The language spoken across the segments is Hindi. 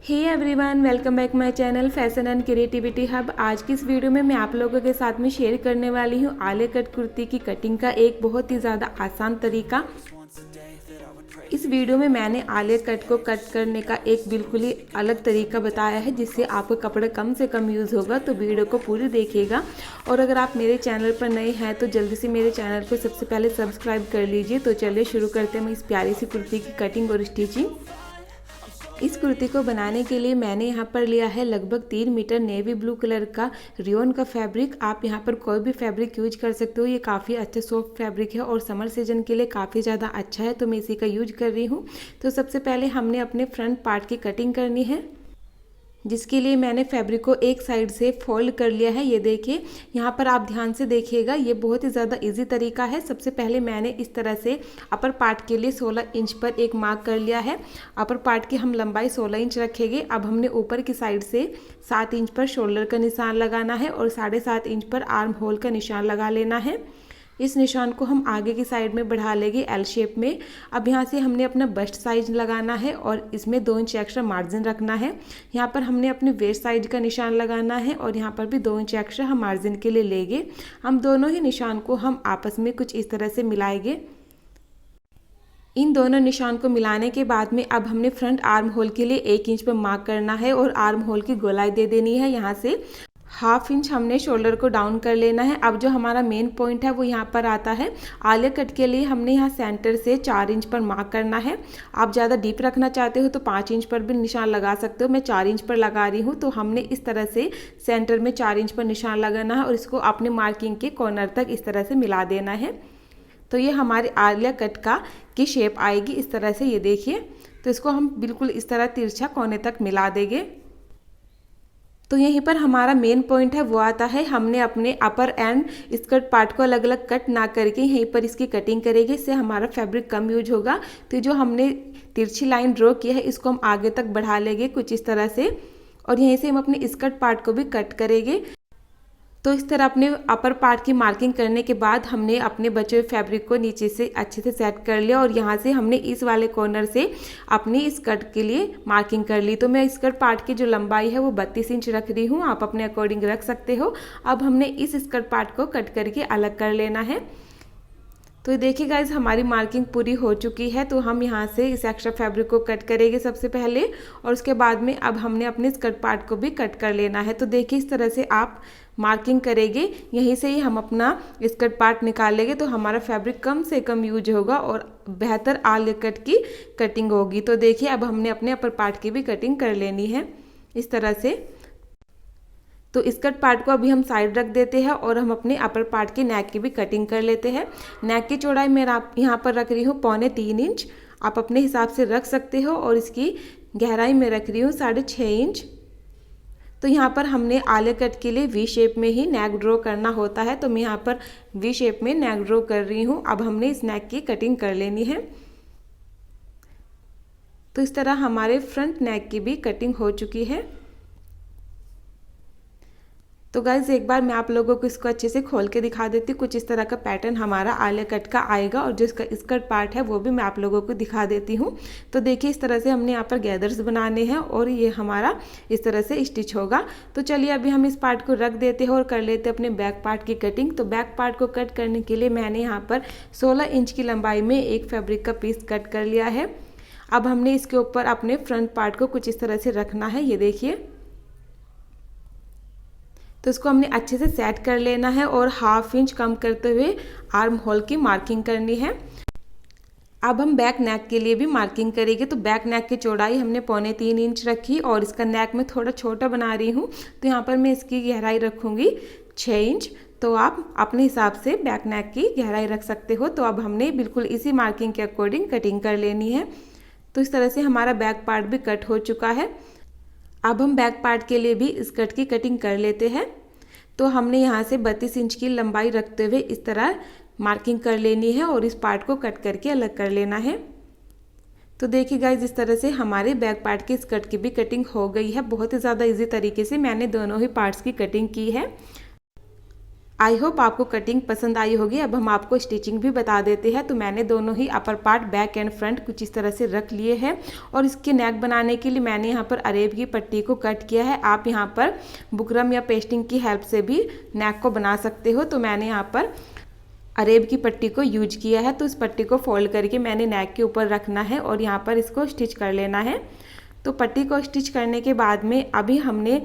Hey everyone, welcome back my channel fashion and creativity hub. आज की इस वीडियो में मैं आप लोगों के साथ में शेयर करने वाली हूँ आले कट कुर्ती की कटिंग का एक बहुत ही ज़्यादा आसान तरीका। इस वीडियो में मैंने आले कट को कट करने का एक बिल्कुल ही अलग तरीका बताया है जिससे आपका कपड़ा कम से कम यूज़ होगा, तो वीडियो को पूरी देखिएगा। और अगर आप मेरे चैनल पर नए हैं तो जल्दी से मेरे चैनल को सबसे पहले सब्सक्राइब कर लीजिए। तो चलिए शुरू करते हैं इस प्यारी सी कुर्ती की कटिंग और स्टिचिंग। इस कुर्ती को बनाने के लिए मैंने यहाँ पर लिया है लगभग 3 मीटर नेवी ब्लू कलर का रियोन का फैब्रिक। आप यहाँ पर कोई भी फैब्रिक यूज कर सकते हो, ये काफ़ी अच्छा सॉफ्ट फैब्रिक है और समर सीजन के लिए काफ़ी ज़्यादा अच्छा है, तो मैं इसी का यूज कर रही हूँ। तो सबसे पहले हमने अपने फ्रंट पार्ट की कटिंग करनी है, जिसके लिए मैंने फैब्रिक को एक साइड से फोल्ड कर लिया है। ये देखिए, यहाँ पर आप ध्यान से देखिएगा, ये बहुत ही ज़्यादा इजी तरीका है। सबसे पहले मैंने इस तरह से अपर पार्ट के लिए 16 इंच पर एक मार्क कर लिया है। अपर पार्ट की हम लंबाई 16 इंच रखेंगे। अब हमने ऊपर की साइड से 7 इंच पर शोल्डर का निशान लगाना है और 7.5 इंच पर आर्म होल का निशान लगा लेना है। इस निशान को हम आगे की साइड में बढ़ा लेंगे एल शेप में। अब यहाँ से हमने अपना बस्ट साइज लगाना है और इसमें 2 इंच एक्स्ट्रा मार्जिन रखना है। यहाँ पर हमने अपने वेस्ट साइज का निशान लगाना है और यहाँ पर भी 2 इंच एक्स्ट्रा हम मार्जिन के लिए लेंगे। हम दोनों ही निशान को हम आपस में कुछ इस तरह से मिलाएंगे। इन दोनों निशान को मिलाने के बाद में अब हमने फ्रंट आर्म होल के लिए 1 इंच पर मार्क करना है और आर्म होल की गोलाई दे देनी है। यहाँ से 1/2 इंच हमने शोल्डर को डाउन कर लेना है। अब जो हमारा मेन पॉइंट है वो यहाँ पर आता है। आलिया कट के लिए हमने यहाँ सेंटर से 4 इंच पर मार्क करना है। आप ज़्यादा डीप रखना चाहते हो तो 5 इंच पर भी निशान लगा सकते हो, मैं 4 इंच पर लगा रही हूँ। तो हमने इस तरह से सेंटर में 4 इंच पर निशान लगाना है और इसको अपने मार्किंग के कॉर्नर तक इस तरह से मिला देना है। तो ये हमारे आलिया कट की शेप आएगी इस तरह से। ये देखिए, तो इसको हम बिल्कुल इस तरह तिरछा कोने तक मिला देंगे। तो यहीं पर हमारा मेन पॉइंट है वो आता है, हमने अपने अपर एंड स्कर्ट पार्ट को अलग अलग कट ना करके यहीं पर इसकी कटिंग करेंगे, इससे हमारा फैब्रिक कम यूज होगा। तो जो हमने तिरछी लाइन ड्रॉ की है इसको हम आगे तक बढ़ा लेंगे कुछ इस तरह से, और यहीं से हम अपने स्कर्ट पार्ट को भी कट करेंगे। तो इस तरह अपने अपर पार्ट की मार्किंग करने के बाद हमने अपने बचे हुए फैब्रिक को नीचे से अच्छे से सेट कर लिया और यहाँ से हमने इस वाले कॉर्नर से अपनी स्कर्ट के लिए मार्किंग कर ली। तो मैं स्कर्ट पार्ट की जो लंबाई है वो 32 इंच रख रही हूँ, आप अपने अकॉर्डिंग रख सकते हो। अब हमने इस स्कर्ट पार्ट को कट करके अलग कर लेना है। तो देखिए गाइज, हमारी मार्किंग पूरी हो चुकी है। तो हम यहाँ से इस एक्स्ट्रा फैब्रिक को कट करेंगे सबसे पहले, और उसके बाद में अब हमने अपने स्कर्ट पार्ट को भी कट कर लेना है। तो देखिए, इस तरह से आप मार्किंग करेंगे, यहीं से ही हम अपना स्कर्ट पार्ट निकालेंगे तो हमारा फैब्रिक कम से कम यूज होगा और बेहतर आलिया कट की कटिंग होगी। तो देखिए, अब हमने अपने अपर पार्ट की भी कटिंग कर लेनी है इस तरह से। तो स्कर्ट पार्ट को अभी हम साइड रख देते हैं और हम अपने अपर पार्ट की नेक की भी कटिंग कर लेते हैं। नेक की चौड़ाई मेरा यहाँ पर रख रही हूँ 3.25 इंच, आप अपने हिसाब से रख सकते हो, और इसकी गहराई में रख रही हूँ 6.5 इंच। तो यहाँ पर हमने आलिया कट के लिए वी शेप में ही नेक ड्रॉ करना होता है, तो मैं यहाँ पर वी शेप में नेक ड्रॉ कर रही हूँ। अब हमने इस नेक की कटिंग कर लेनी है। तो इस तरह हमारे फ्रंट नेक की भी कटिंग हो चुकी है। तो गाइज, एक बार मैं आप लोगों को इसको अच्छे से खोल के दिखा देती हूँ। कुछ इस तरह का पैटर्न हमारा आलिया कट का आएगा और जो इसका स्कर्ट पार्ट है वो भी मैं आप लोगों को दिखा देती हूँ। तो देखिए, इस तरह से हमने यहाँ पर गैदर्स बनाने हैं और ये हमारा इस तरह से स्टिच होगा। तो चलिए अभी हम इस पार्ट को रख देते हैं और कर लेते हैं अपने बैक पार्ट की कटिंग। तो बैक पार्ट को कट करने के लिए मैंने यहाँ पर 16 इंच की लंबाई में एक फैब्रिक का पीस कट कर लिया है। अब हमने इसके ऊपर अपने फ्रंट पार्ट को कुछ इस तरह से रखना है। ये देखिए, तो इसको हमने अच्छे से सेट कर लेना है और 1/2 इंच कम करते हुए आर्म होल की मार्किंग करनी है। अब हम बैक नेक के लिए भी मार्किंग करेंगे। तो बैक नेक की चौड़ाई हमने 3.25 इंच रखी और इसका नेक में थोड़ा छोटा बना रही हूँ, तो यहाँ पर मैं इसकी गहराई रखूँगी 6 इंच। तो आप अपने हिसाब से बैक नेक की गहराई रख सकते हो। तो अब हमने बिल्कुल इसी मार्किंग के अकॉर्डिंग कटिंग कर लेनी है। तो इस तरह से हमारा बैक पार्ट भी कट हो चुका है। अब हम बैक पार्ट के लिए भी स्कर्ट की कटिंग कर लेते हैं। तो हमने यहाँ से 32 इंच की लंबाई रखते हुए इस तरह मार्किंग कर लेनी है और इस पार्ट को कट करके अलग कर लेना है। तो देखिए गाइज, इस तरह से हमारे बैक पार्ट की स्कर्ट की भी कटिंग हो गई है। बहुत ही ज़्यादा इजी तरीके से मैंने दोनों ही पार्ट्स की कटिंग की है। आई होप आपको कटिंग पसंद आई होगी। अब हम आपको स्टिचिंग भी बता देते हैं। तो मैंने दोनों ही upper part back and front कुछ इस तरह से रख लिए हैं और इसके नेक बनाने के लिए मैंने यहाँ पर अरेब की पट्टी को कट किया है। आप यहाँ पर बुकरम या पेस्टिंग की हेल्प से भी नेक को बना सकते हो। तो मैंने यहाँ पर अरेब की पट्टी को यूज किया है। तो इस पट्टी को फोल्ड करके मैंने नेक के ऊपर रखना है और यहाँ पर इसको स्टिच कर लेना है। तो पट्टी को स्टिच करने के बाद में अभी हमने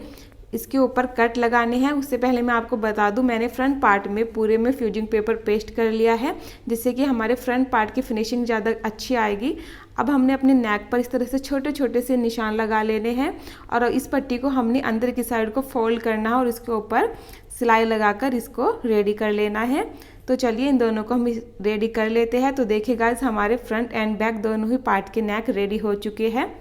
इसके ऊपर कट लगाने हैं। उससे पहले मैं आपको बता दूं, मैंने फ्रंट पार्ट में पूरे में फ्यूजिंग पेपर पेस्ट कर लिया है, जिससे कि हमारे फ्रंट पार्ट की फिनिशिंग ज़्यादा अच्छी आएगी। अब हमने अपने नेक पर इस तरह से छोटे छोटे से निशान लगा लेने हैं और इस पट्टी को हमने अंदर की साइड को फोल्ड करना है और इसके ऊपर सिलाई लगाकर इसको रेडी कर लेना है। तो चलिए इन दोनों को हम रेडी कर लेते हैं। तो देखिए गाइस, हमारे फ्रंट एंड बैक दोनों ही पार्ट के नेक रेडी हो चुके हैं।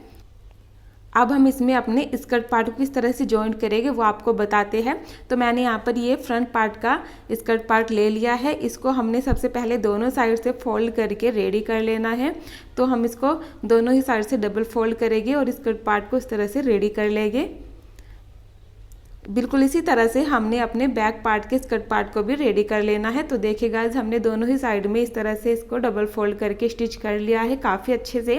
अब हम इसमें अपने स्कर्ट पार्ट को किस तरह से जॉइंट करेंगे वो आपको बताते हैं। तो मैंने यहाँ पर ये फ्रंट पार्ट का स्कर्ट पार्ट ले लिया है। इसको हमने सबसे पहले दोनों साइड से फोल्ड करके रेडी कर लेना है। तो हम इसको दोनों ही साइड से डबल फोल्ड करेंगे और स्कर्ट पार्ट को इस तरह से रेडी कर लेंगे। बिल्कुल इसी तरह से हमने अपने बैक पार्ट के स्कर्ट पार्ट को भी रेडी कर लेना है। तो देखिए गाइस, हमने दोनों ही साइड में इस तरह से इसको डबल फोल्ड करके स्टिच कर लिया है काफ़ी अच्छे से।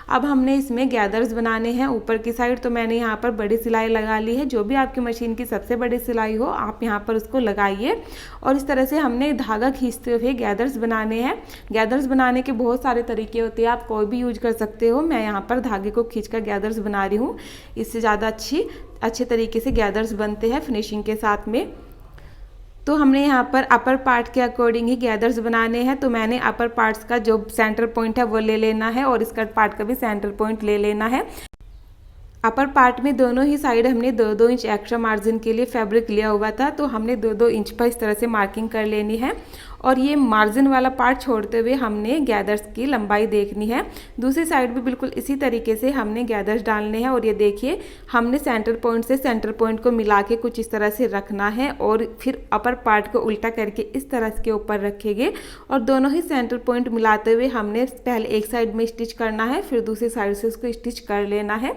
अब हमने इसमें गैदर्स बनाने हैं ऊपर की साइड। तो मैंने यहाँ पर बड़ी सिलाई लगा ली है। जो भी आपकी मशीन की सबसे बड़ी सिलाई हो आप यहाँ पर उसको लगाइए और इस तरह से हमने धागा खींचते हुए गैदर्स बनाने हैं। गैदर्स बनाने के बहुत सारे तरीके होते हैं, आप कोई भी यूज कर सकते हो। मैं यहाँ पर धागे को खींचकर गैदर्स बना रही हूँ। इससे ज़्यादा अच्छे तरीके से गैदर्स बनते हैं फिनिशिंग के साथ में। तो हमने यहाँ पर अपर पार्ट के अकॉर्डिंग ही गैदर्स बनाने हैं। तो मैंने अपर पार्ट्स का जो सेंटर पॉइंट है वो ले लेना है और स्कर्ट पार्ट का भी सेंटर पॉइंट ले लेना है। अपर पार्ट में दोनों ही साइड हमने 2-2 इंच एक्स्ट्रा मार्जिन के लिए फैब्रिक लिया हुआ था। तो हमने 2-2 इंच पर इस तरह से मार्किंग कर लेनी है और ये मार्जिन वाला पार्ट छोड़ते हुए हमने गैदर्स की लंबाई देखनी है। दूसरी साइड भी बिल्कुल इसी तरीके से हमने गैदर्स डालने हैं और ये देखिए हमने सेंटर पॉइंट से सेंटर पॉइंट को मिला के कुछ इस तरह से रखना है और फिर अपर पार्ट को उल्टा करके इस तरह के ऊपर रखेंगे और दोनों ही सेंटर पॉइंट मिलाते हुए हमने पहले एक साइड में स्टिच करना है, फिर दूसरी साइड से उसको स्टिच कर लेना है।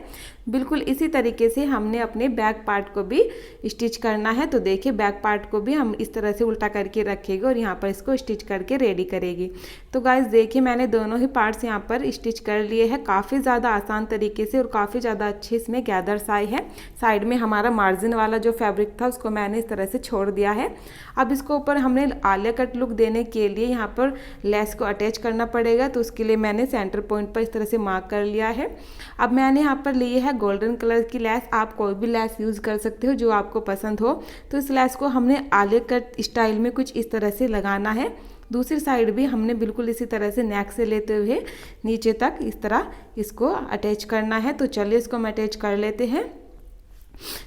बिल्कुल इसी तरीके से हमने अपने बैक पार्ट को भी स्टिच करना है। तो देखिए बैक पार्ट को भी हम इस तरह से उल्टा करके रखेंगे और यहाँ पर इसको स्टिच करके रेडी करेंगे। तो गाइस देखिए, मैंने दोनों ही पार्ट्स यहाँ पर स्टिच कर लिए हैं काफ़ी ज़्यादा आसान तरीके से और काफ़ी ज़्यादा अच्छे इसमें गैदर्स आए हैं। साइड में हमारा मार्जिन वाला जो फैब्रिक था उसको मैंने इस तरह से छोड़ दिया है। अब इसको ऊपर हमने आलिया कट लुक देने के लिए यहाँ पर लेस को अटैच करना पड़ेगा। तो उसके लिए मैंने सेंटर पॉइंट पर इस तरह से मार्क कर लिया है। अब मैंने यहाँ पर लिए है गोल्डन कलर की लेस। आप कोई भी लेस यूज़ कर सकते हो जो आपको पसंद हो। तो इस लेस को हमने आलिया कट स्टाइल में कुछ इस तरह से लगाना है। दूसरी साइड भी हमने बिल्कुल इसी तरह से नेक से लेते हुए नीचे तक इस तरह इसको अटैच करना है। तो चलिए इसको हम अटैच कर लेते हैं।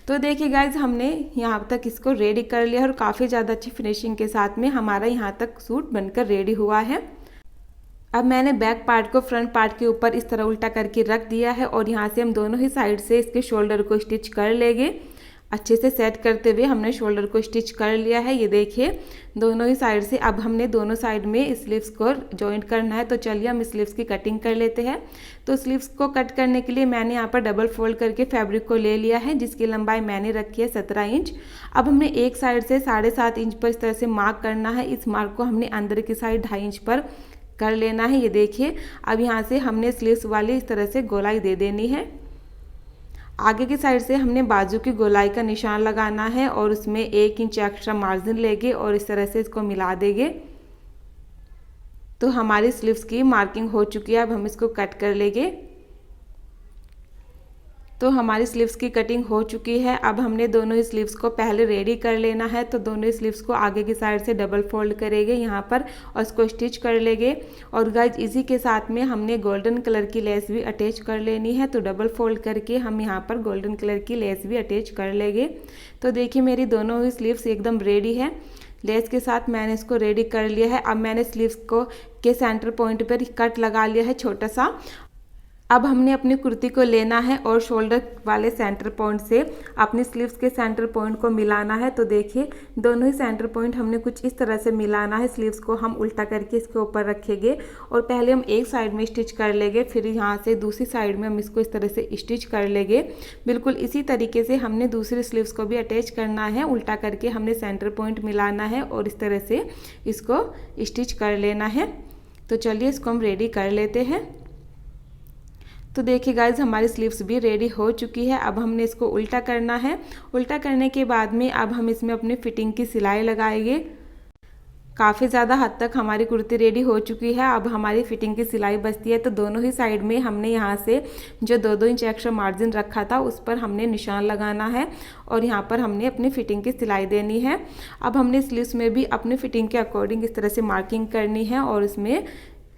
तो देखिए गाइज, हमने यहाँ तक इसको रेडी कर लिया और काफ़ी ज़्यादा अच्छी फिनिशिंग के साथ में हमारा यहाँ तक सूट बनकर रेडी हुआ है। अब मैंने बैक पार्ट को फ्रंट पार्ट के ऊपर इस तरह उल्टा करके रख दिया है और यहाँ से हम दोनों ही साइड से इसके शोल्डर को स्टिच कर लेंगे। अच्छे से सेट करते हुए हमने शोल्डर को स्टिच कर लिया है। ये देखिए दोनों ही साइड से। अब हमने दोनों साइड में स्लीव्स को जॉइंट करना है। तो चलिए हम स्लीव्स की कटिंग कर लेते हैं। तो स्लीव्स को कट करने के लिए मैंने यहाँ पर डबल फोल्ड करके फैब्रिक को ले लिया है, जिसकी लंबाई मैंने रखी है 17 इंच। अब हमने एक साइड से 7.5 इंच पर इस तरह से मार्क करना है। इस मार्क को हमने अंदर की साइड 2.5 इंच पर कर लेना है। ये देखिए, अब यहाँ से हमने स्लीव्स वाली इस तरह से गोलाई दे देनी है। आगे की साइड से हमने बाजू की गोलाई का निशान लगाना है और उसमें 1 इंच एक्स्ट्रा मार्जिन लेंगे और इस तरह से इसको मिला देंगे। तो हमारी स्लीव्स की मार्किंग हो चुकी है। अब हम इसको कट कर लेंगे। तो हमारी स्लीव्स की कटिंग हो चुकी है। अब हमने दोनों ही स्लीव्स को पहले रेडी कर लेना है। तो दोनों ही स्लीव्स को आगे की साइड से डबल फोल्ड करेंगे यहाँ पर और इसको स्टिच कर लेंगे। और गाइज इसी के साथ में हमने गोल्डन कलर की लेस भी अटैच कर लेनी है। तो डबल फोल्ड करके हम यहाँ पर गोल्डन कलर की लेस भी अटैच कर लेंगे। तो देखिए मेरी दोनों ही स्लीव्स एकदम रेडी है। लेस के साथ मैंने इसको रेडी कर लिया है। अब मैंने स्लीव्स को के सेंटर पॉइंट पर कट लगा लिया है छोटा सा। अब हमने अपनी कुर्ती को लेना है और शोल्डर वाले सेंटर पॉइंट से अपनी स्लीव्स के सेंटर पॉइंट को मिलाना है। तो देखिए दोनों ही सेंटर पॉइंट हमने कुछ इस तरह से मिलाना है। स्लीव्स को हम उल्टा करके इसके ऊपर रखेंगे और पहले हम एक साइड में स्टिच कर लेंगे, फिर यहाँ से दूसरी साइड में हम इसको इस तरह से स्टिच कर लेंगे। बिल्कुल इसी तरीके से हमने दूसरी स्लीव्स को भी अटैच करना है। उल्टा करके हमने सेंटर पॉइंट मिलाना है और इस तरह से इसको स्टिच कर लेना है। तो चलिए इसको हम रेडी कर लेते हैं। तो देखिए गाइज हमारी स्लीव्स भी रेडी हो चुकी है। अब हमने इसको उल्टा करना है। उल्टा करने के बाद में अब हम इसमें अपनी फिटिंग की सिलाई लगाएंगे। काफ़ी ज़्यादा हद तक हमारी कुर्ती रेडी हो चुकी है। अब हमारी फिटिंग की सिलाई बचती है। तो दोनों ही साइड में हमने यहाँ से जो 2-2 इंच एक्स्ट्रा मार्जिन रखा था उस पर हमने निशान लगाना है और यहाँ पर हमने अपनी फिटिंग की सिलाई देनी है। अब हमने स्लीव्स में भी अपनी फिटिंग के अकॉर्डिंग इस तरह से मार्किंग करनी है और इसमें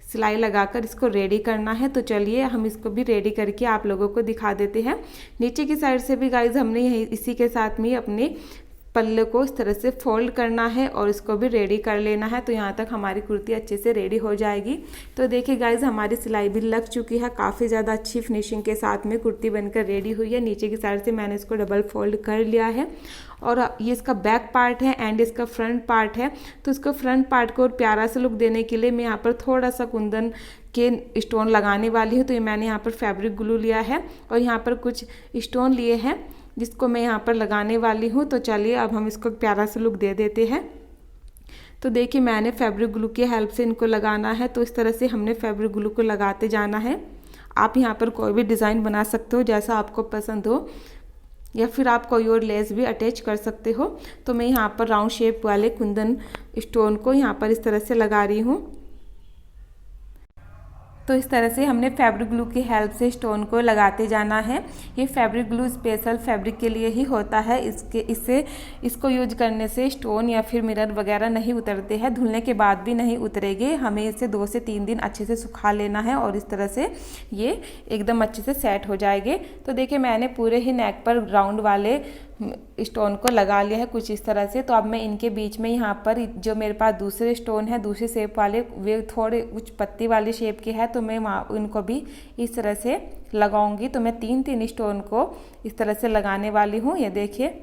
सिलाई लगाकर इसको रेडी करना है। तो चलिए हम इसको भी रेडी करके आप लोगों को दिखा देते हैं। नीचे की साइड से भी गाइज हमने यही इसी के साथ में अपने पल्ले को इस तरह से फोल्ड करना है और इसको भी रेडी कर लेना है। तो यहाँ तक हमारी कुर्ती अच्छे से रेडी हो जाएगी। तो देखिए गाइज हमारी सिलाई भी लग चुकी है। काफ़ी ज़्यादा अच्छी फिनिशिंग के साथ में कुर्ती बनकर रेडी हुई है। नीचे की साइड से मैंने इसको डबल फोल्ड कर लिया है और ये इसका बैक पार्ट है एंड इसका फ्रंट पार्ट है। तो इसको फ्रंट पार्ट को और प्यारा सा लुक देने के लिए मैं यहाँ पर थोड़ा सा कुंदन के स्टोन लगाने वाली हूँ। तो ये मैंने यहाँ पर फैब्रिक ग्लू लिया है और यहाँ पर कुछ स्टोन लिए हैं जिसको मैं यहाँ पर लगाने वाली हूँ। तो चलिए अब हम इसको प्यारा सा लुक दे देते हैं। तो देखिए मैंने फैब्रिक ग्लू की हेल्प से इनको लगाना है। तो इस तरह से हमने फैब्रिक ग्लू को लगाते जाना है। आप यहाँ पर कोई भी डिज़ाइन बना सकते हो जैसा आपको पसंद हो, या फिर आप कोई और लेस भी अटैच कर सकते हो। तो मैं यहाँ पर राउंड शेप वाले कुंदन स्टोन को यहाँ पर इस तरह से लगा रही हूँ। तो इस तरह से हमने फैब्रिक ग्लू की हेल्प से स्टोन को लगाते जाना है। ये फैब्रिक ग्लू स्पेशल फैब्रिक के लिए ही होता है। इसको यूज करने से स्टोन या फिर मिरर वगैरह नहीं उतरते हैं, धुलने के बाद भी नहीं उतरेंगे। हमें इसे 2 से 3 दिन अच्छे से सुखा लेना है और इस तरह से ये एकदम अच्छे से सेट हो जाएंगे। तो देखिए मैंने पूरे ही नेक पर राउंड वाले स्टोन को लगा लिया है कुछ इस तरह से। तो अब मैं इनके बीच में यहाँ पर जो मेरे पास दूसरे स्टोन है दूसरी शेप वाले, वे थोड़े कुछ पत्ती वाली शेप के हैं, तो मैं वहाँ उनको भी इस तरह से लगाऊंगी। तो मैं 3-3 स्टोन को इस तरह से लगाने वाली हूँ। ये देखिए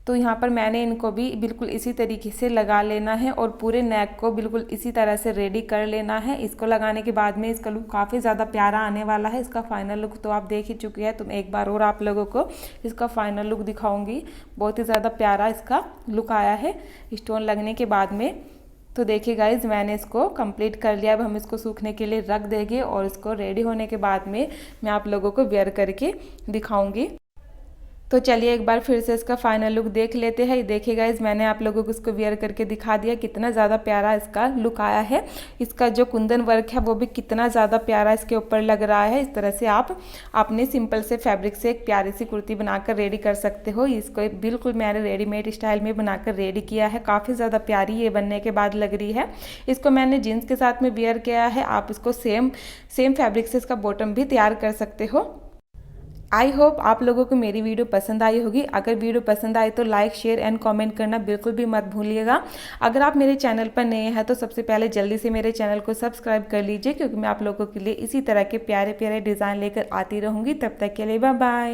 तो यहाँ पर मैंने इनको भी बिल्कुल इसी तरीके से लगा लेना है और पूरे नेक को बिल्कुल इसी तरह से रेडी कर लेना है। इसको लगाने के बाद में इसका लुक काफ़ी ज़्यादा प्यारा आने वाला है। इसका फाइनल लुक तो आप देख ही चुके हैं। तो मैं एक बार और आप लोगों को इसका फाइनल लुक दिखाऊंगी। बहुत ही ज़्यादा प्यारा इसका लुक आया है स्टोन लगने के बाद में। तो देखिए गाइज मैंने इसको कंप्लीट कर लिया। अब हम इसको सूखने के लिए रख देंगे और इसको रेडी होने के बाद में मैं आप लोगों को वेयर करके दिखाऊंगी। तो चलिए एक बार फिर से इसका फाइनल लुक देख लेते हैं। देखिए गाइज मैंने आप लोगों को इसको वेयर करके दिखा दिया, कितना ज़्यादा प्यारा इसका लुक आया है। इसका जो कुंदन वर्क है वो भी कितना ज़्यादा प्यारा इसके ऊपर लग रहा है। इस तरह से आप अपने सिंपल से फैब्रिक से एक प्यारी सी कुर्ती बनाकर रेडी कर सकते हो। इसको बिल्कुल मैंने रेडीमेड स्टाइल में बनाकर रेडी किया है। काफ़ी ज़्यादा प्यारी ये बनने के बाद लग रही है। इसको मैंने जीन्स के साथ में वेयर किया है। आप इसको सेम फैब्रिक से इसका बॉटम भी तैयार कर सकते हो। आई होप आप लोगों को मेरी वीडियो पसंद आई होगी। अगर वीडियो पसंद आए तो लाइक शेयर एंड कमेंट करना बिल्कुल भी मत भूलिएगा। अगर आप मेरे चैनल पर नए हैं तो सबसे पहले जल्दी से मेरे चैनल को सब्सक्राइब कर लीजिए, क्योंकि मैं आप लोगों के लिए इसी तरह के प्यारे प्यारे डिज़ाइन लेकर आती रहूँगी। तब तक के लिए बाय बाय।